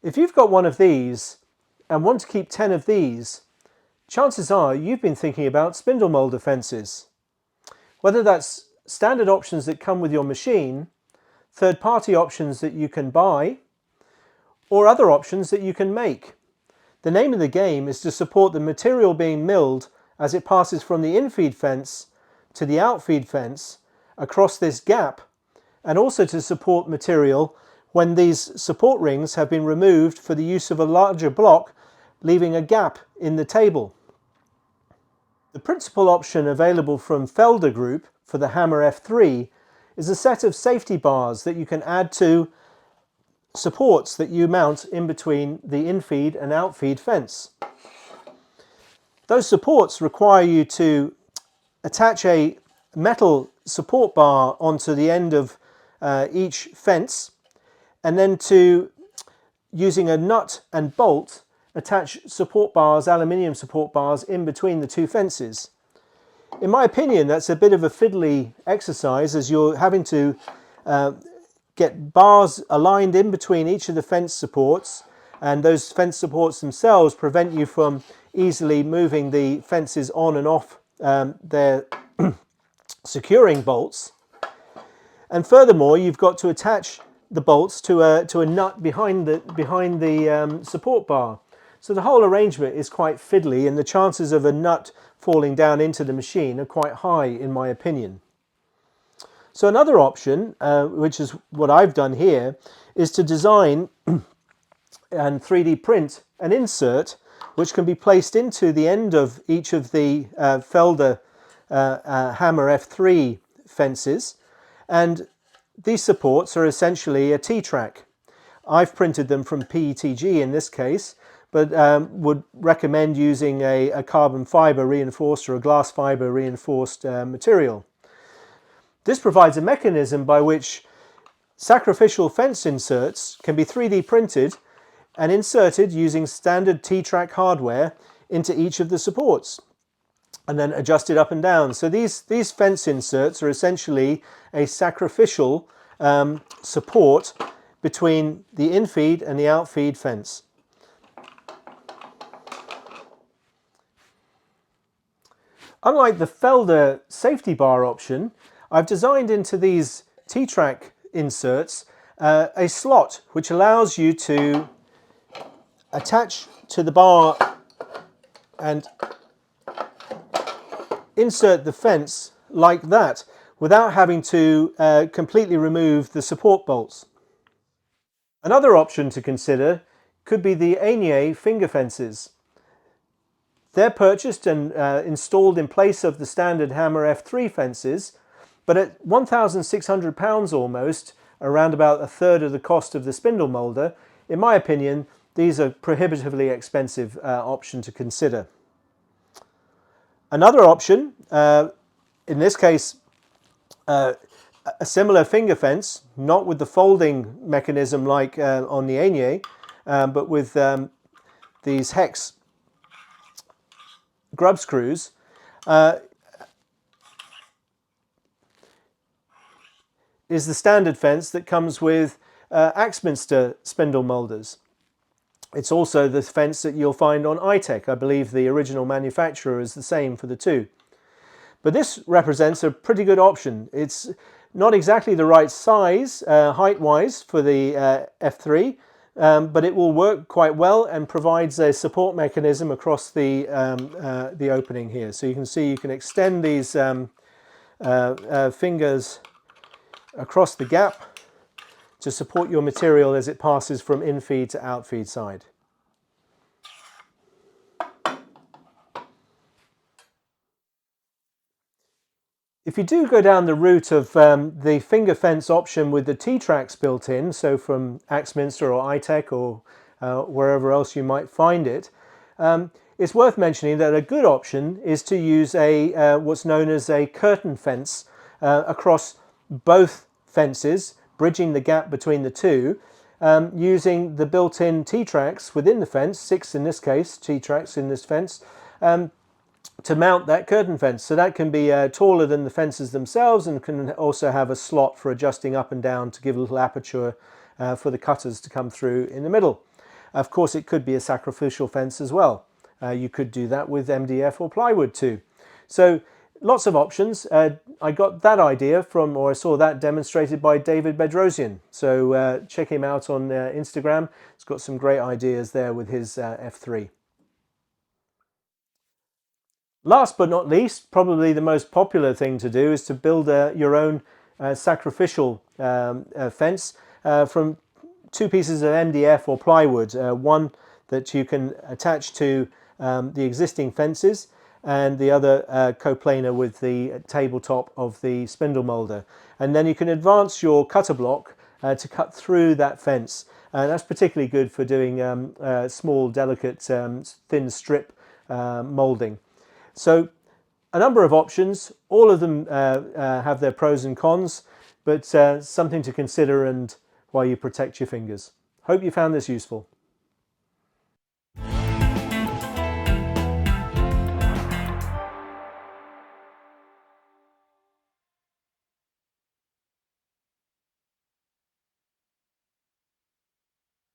If you've got one of these and want to keep 10 of these, chances are you've been thinking about spindle moulder fences. Whether that's standard options that come with your machine, third-party options that you can buy, or other options that you can make. The name of the game is to support the material being milled as it passes from the infeed fence to the outfeed fence across this gap, and also to support material when these support rings have been removed for the use of a larger block, leaving a gap in the table. The principal option available from Felder Group for the Hammer F3 is a set of safety bars that you can add to supports that you mount in between the infeed and outfeed fence. Those supports require you to attach a metal support bar onto the end of each fence, and then to, using a nut and bolt, attach support bars, aluminium support bars, in between the two fences. In my opinion, that's a bit of a fiddly exercise, as you're having to get bars aligned in between each of the fence supports, and those fence supports themselves prevent you from easily moving the fences on and off their securing bolts. And furthermore, you've got to attach the bolts to a nut behind the support bar. So the whole arrangement is quite fiddly, and the chances of a nut falling down into the machine are quite high, in my opinion. So another option, which is what I've done here, is to design and 3D print an insert which can be placed into the end of each of the Felder Hammer F3 fences, and these supports are essentially a T-track. I've printed them from PETG in this case, but would recommend using a carbon fibre reinforced or a glass fibre reinforced material. This provides a mechanism by which sacrificial fence inserts can be 3D printed and inserted using standard T-track hardware into each of the supports, and then adjusted up and down. So these fence inserts are essentially a sacrificial support between the infeed and the outfeed fence. Unlike the Felder safety bar option, I've designed into these T-track inserts a slot which allows you to attach to the bar and insert the fence like that without having to completely remove the support bolts. Another option to consider could be the Aigner finger fences. They're purchased and installed in place of the standard Hammer F3 fences, but at £1,600 almost, around about a third of the cost of the spindle moulder, in my opinion, these are prohibitively expensive option to consider. Another option, in this case, a similar finger fence, not with the folding mechanism like on the Aigner, but with these hex grub screws, is the standard fence that comes with Axminster spindle moulders. It's also the fence that you'll find on iTech. I believe the original manufacturer is the same for the two. But this represents a pretty good option. It's not exactly the right size, height-wise, for the F3, but it will work quite well and provides a support mechanism across the opening here. So you can see you can extend these fingers across the gap to support your material as it passes from infeed to outfeed side. If you do go down the route of the finger fence option with the T-tracks built in, so from Axminster or iTech or wherever else you might find it, it's worth mentioning that a good option is to use a what's known as a curtain fence across both fences, bridging the gap between the two, using the built-in T-tracks within the fence, 6 in this case, T-tracks in this fence, to mount that curtain fence. So that can be taller than the fences themselves, and can also have a slot for adjusting up and down to give a little aperture for the cutters to come through in the middle. Of course, it could be a sacrificial fence as well. You could do that with MDF or plywood too. So lots of options. I got that idea from, or I saw that demonstrated by David Bedrosian. So check him out on Instagram. He's got some great ideas there with his F3. Last but not least, probably the most popular thing to do is to build your own sacrificial fence from two pieces of MDF or plywood, one that you can attach to the existing fences and the other coplanar with the tabletop of the spindle moulder. And then you can advance your cutter block to cut through that fence. That's particularly good for doing small, delicate, thin strip moulding. So a number of options, all of them have their pros and cons, but something to consider and while you protect your fingers. Hope you found this useful.